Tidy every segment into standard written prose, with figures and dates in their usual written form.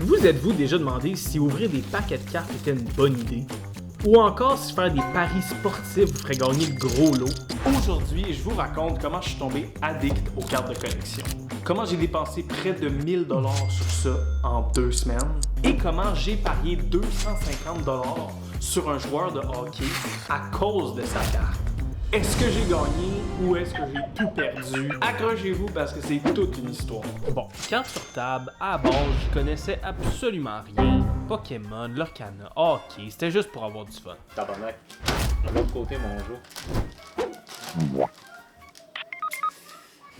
Vous êtes-vous déjà demandé si ouvrir des paquets de cartes était une bonne idée? Ou encore si faire des paris sportifs vous ferait gagner de gros lots? Aujourd'hui, je vous raconte comment je suis tombé addict aux cartes de collection. Comment j'ai dépensé près de 1000$ sur ça en 2 semaines. Et comment j'ai parié 250$ sur un joueur de hockey à cause de sa carte. Est-ce que j'ai gagné ou est-ce que j'ai tout perdu? Accrochez-vous parce que c'est toute une histoire. Bon, carte sur table, à la base, je connaissais absolument rien. Pokémon, Lorcana, hockey, c'était juste pour avoir du fun. Tabarnak. De l'autre côté, mon jeu.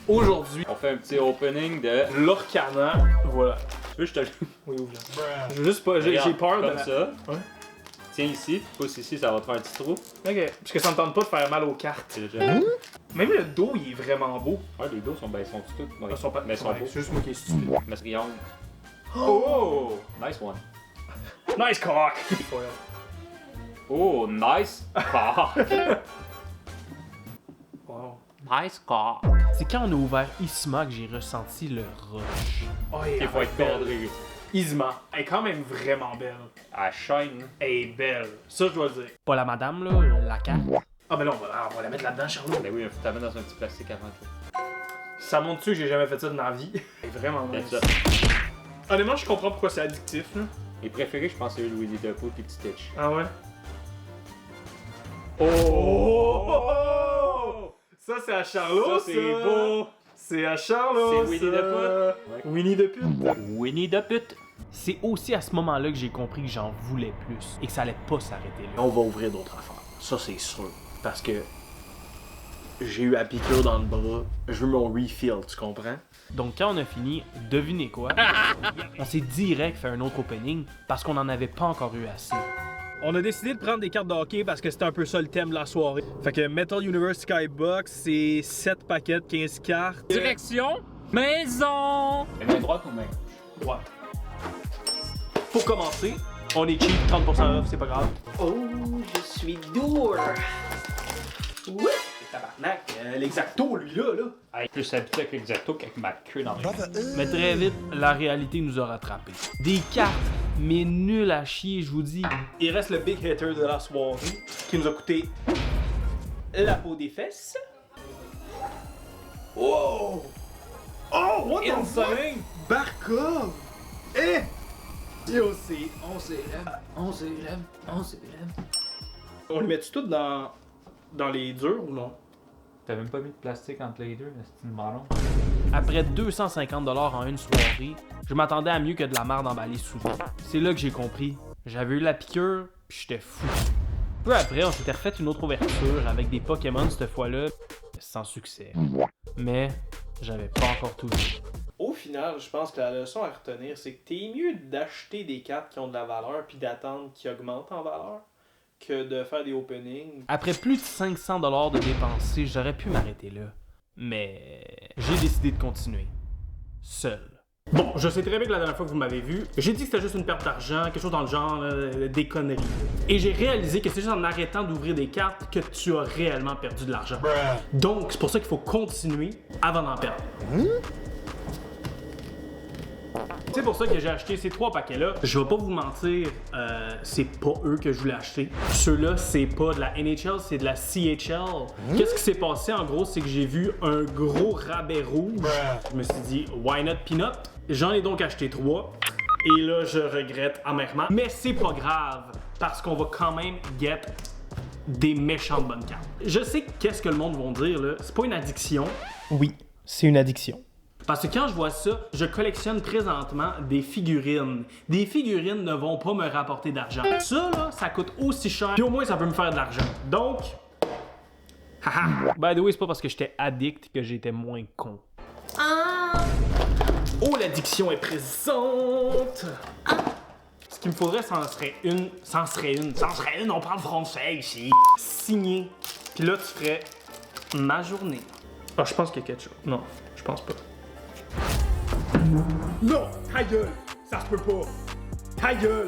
Aujourd'hui, On fait un petit opening de... Lorcana, voilà. Tu veux que je te le... Oui, ouvre. Je veux juste pas, j'ai peur de comme la... ça. Ouais. Tiens ici, pousse ici, ça va te faire un petit trou. Ok, parce que ça me tente pas de faire mal aux cartes. C'est déjà... Même le dos, il est vraiment beau. Ouais, les dos sont tous... Ils sont pas... Mais ils sont ouais, beaux. c'est juste moi qui est stupide. Mais c'est triangle. Oh! Nice one. Nice cock! Oh, nice car. Wow. Nice car. C'est quand on a ouvert Isma que j'ai ressenti le rush. Oh, Il faut être belle. Isma, elle est quand même vraiment belle. Elle shine. Elle est belle. Ça, je dois le dire. Pas la madame, là, la carte. Ah, ben là, on va la mettre là-dedans, Charlot. Mais oui, il faut t'amener dans un petit plastique avant tout. Ça montre-tu que j'ai jamais fait ça de ma vie? Elle est vraiment Bien nice. ça. Honnêtement, je comprends pourquoi c'est addictif, là. Mes préférés, je pense, c'est Louis Depo et Petit Stitch. Ah ouais? Oh! Ça, c'est à Charlot, Ça, c'est beau! C'est à Charlot, C'est Winnie the Pooh. Winnie the Pooh. Winnie the Pooh. C'est aussi à ce moment-là que j'ai compris que j'en voulais plus et que ça allait pas s'arrêter là. On va ouvrir d'autres affaires. Ça, c'est sûr. Parce que j'ai eu la piqûre dans le bras. Je veux mon refill, tu comprends? Donc, quand on a fini, devinez quoi? On s'est direct fait un autre opening parce qu'on n'en avait pas encore eu assez. On a décidé de prendre des cartes de hockey parce que c'était un peu ça le thème de la soirée. Fait que Metal Universe Skybox, c'est 7 paquets de 15 cartes. Direction maison. Main droite ou main gauche? Droite. Pour commencer, on est cheap, 30% off, c'est pas grave. Oh, je suis dur. Ouais, tabarnak, l'exacto, lui là. Hey, plus habitué avec l'exacto qu'avec ma queue dans le Mais très vite, la réalité nous a rattrapés. Des cartes, mais nul à chier, je vous dis. Il reste le big hitter de la soirée, qui nous a coûté la peau des fesses. Wow! Oh, what the fuck? Barkov! Eh! Yo, c'est 11 élèves. 11 élèves. 11 élèves. On les met-tu toutes dans les durs ou non? T'as même pas mis de plastique entre les deux, c'est une ballon. Après 250$ en une soirée, je m'attendais à mieux que de la merde emballée sous l'eau. C'est là que j'ai compris. J'avais eu la piqûre, puis j'étais fou. Peu après, on s'était refait une autre ouverture avec des Pokémon cette fois-là, sans succès. Mais j'avais pas encore tout vu. Au final, je pense que la leçon à retenir, c'est que t'es mieux d'acheter des cartes qui ont de la valeur puis d'attendre qu'ils augmentent en valeur que de faire des openings. Après plus de 500$ de dépensés, j'aurais pu m'arrêter là. Mais j'ai décidé de continuer. Seul. Bon, je sais très bien que la dernière fois que vous m'avez vu, j'ai dit que c'était juste une perte d'argent, quelque chose dans le genre, des conneries. Et j'ai réalisé que c'est juste en arrêtant d'ouvrir des cartes que tu as réellement perdu de l'argent. Donc, c'est pour ça qu'il faut continuer avant d'en perdre. C'est pour ça que j'ai acheté ces 3 paquets-là. Je vais pas vous mentir, c'est pas eux que je voulais acheter. Ceux-là, c'est pas de la NHL, c'est de la CHL. Qu'est-ce qui s'est passé en gros, c'est que j'ai vu un gros rabais rouge. Je me suis dit, why not peanut? J'en ai donc acheté 3. Et là, je regrette amèrement. Mais c'est pas grave, parce qu'on va quand même get des méchantes bonnes cartes. Je sais qu'est-ce que le monde va dire, là. C'est pas une addiction. Oui, c'est une addiction. Parce que quand je vois ça, je collectionne présentement des figurines. Des figurines ne vont pas me rapporter d'argent. Ça, là, ça coûte aussi cher. Puis au moins, ça peut me faire de l'argent. Donc... Haha! By the way, c'est pas parce que j'étais addict que j'étais moins con. Oh, l'addiction est présente! Ce qu'il me faudrait, c'en serait une, on parle français ici. Signé. Puis là, tu ferais ma journée. Ah, je pense qu'il y a quelque chose. Non, je pense pas. Non! Ta gueule! Ça se peut pas! Ta gueule!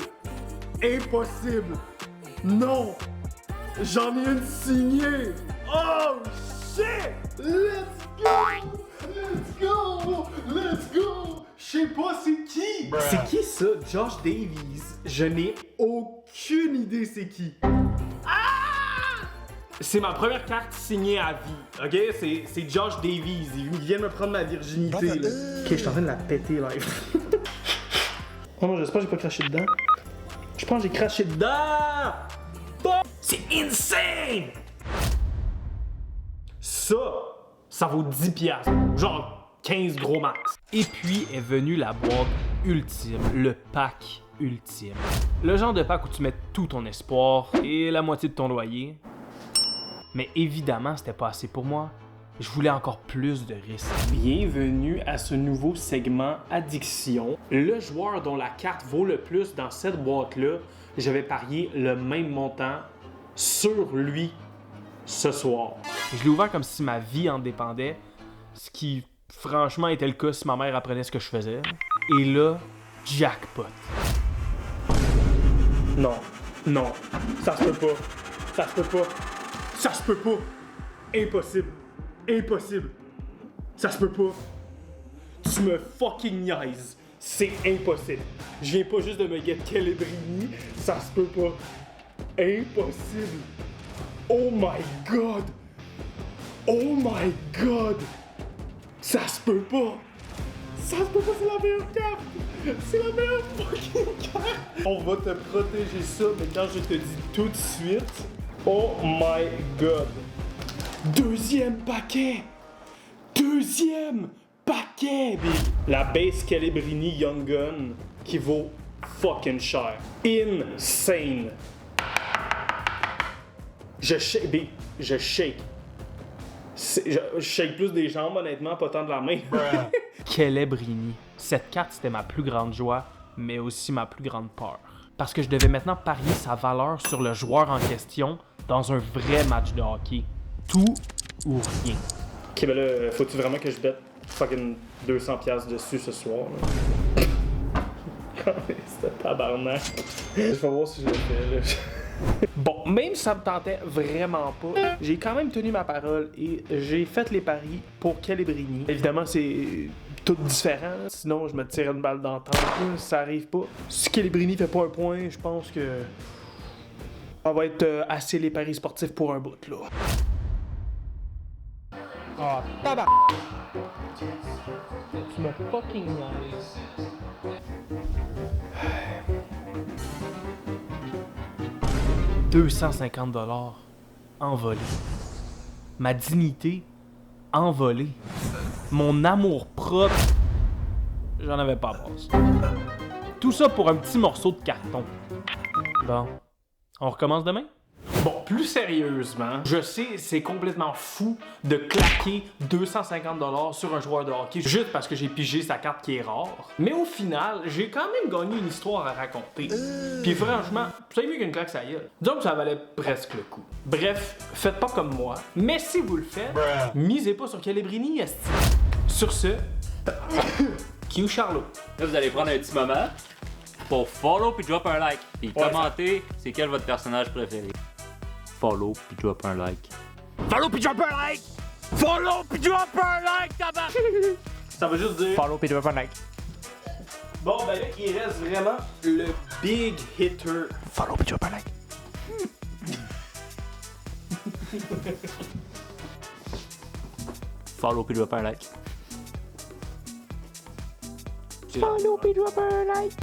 Impossible! Non! J'en ai une signée! Oh shit! Let's go! Let's go! Let's go! sais pas c'est qui! C'est qui ça? Josh Davies? Je n'ai aucune idée c'est qui. Ah! C'est ma première carte signée à vie, ok? C'est Josh Davies. Il vient de me prendre ma virginité, là. Ok, je suis en train de la péter, live. Oh non, j'espère que j'ai pas craché dedans. Je pense que j'ai craché dedans! C'est insane! Ça vaut 10 piastres. Genre 15 gros max. Et puis est venue la boîte ultime, le pack ultime. Le genre de pack où tu mets tout ton espoir et la moitié de ton loyer. Mais évidemment, c'était pas assez pour moi. Je voulais encore plus de risques. Bienvenue à ce nouveau segment Addiction. Le joueur dont la carte vaut le plus dans cette boîte-là, je vais parier le même montant sur lui ce soir. Je l'ai ouvert comme si ma vie en dépendait, ce qui franchement était le cas si ma mère apprenait ce que je faisais. Et là, jackpot. Non, non, ça se peut pas, ça se peut pas, ça se peut pas, impossible, impossible, ça se peut pas. Tu me fucking niaises, c'est impossible. Je viens pas juste de me get Celebrini, ça se peut pas, impossible. Oh my god! Oh my god! Ça se peut pas! Ça se peut pas, c'est la meilleure carte! C'est la meilleure fucking carte! On va te protéger ça, mais quand je te dis tout de suite, oh my god! Deuxième paquet! Deuxième paquet! La base Celebrini Young Gun qui vaut fucking cher. Insane! Je shake, B, je shake. Je shake plus des jambes, honnêtement, pas tant de la main. Celebrini. Cette carte, c'était ma plus grande joie, mais aussi ma plus grande peur. Parce que je devais maintenant parier sa valeur sur le joueur en question dans un vrai match de hockey. Tout ou rien. Ok, ben là, faut-tu vraiment que je bette fucking 200$ dessus ce soir, là? C'était tabarnak. Je vais voir si je le fais, là. Bon, même si ça me tentait vraiment pas, j'ai quand même tenu ma parole et j'ai fait les paris pour Celebrini. Évidemment, c'est tout différent, sinon je me tirais une balle dans le temps, ça arrive pas. Si Celebrini fait pas un point, je pense que ça va être assez les paris sportifs pour un bout, là. Ah, tabac! Tu me fucking nice. 250$ envolé. Ma dignité envolée. Mon amour propre, j'en avais pas à passe. Tout ça pour un petit morceau de carton. Bon, on recommence demain? Bon, plus sérieusement, je sais, c'est complètement fou de claquer 250$ sur un joueur de hockey juste parce que j'ai pigé sa carte qui est rare. Mais au final, j'ai quand même gagné une histoire à raconter. Puis franchement, c'est mieux qu'une claque ça y est. Disons que ça valait presque le coup. Bref, faites pas comme moi. Mais si vous le faites, misez pas sur Celebrini, esti. Sur ce, Q Charlot. Là, vous allez prendre un petit moment pour follow puis drop un like. Puis commenter, c'est quel votre personnage préféré. Follow puis drop un like. Follow puis drop un like! Follow puis drop un like, tabac! Ça veut juste dire... Follow puis drop un like. Bon, ben là, il reste vraiment le big hitter. Follow puis drop un like. Follow puis drop un like. Follow puis drop un like.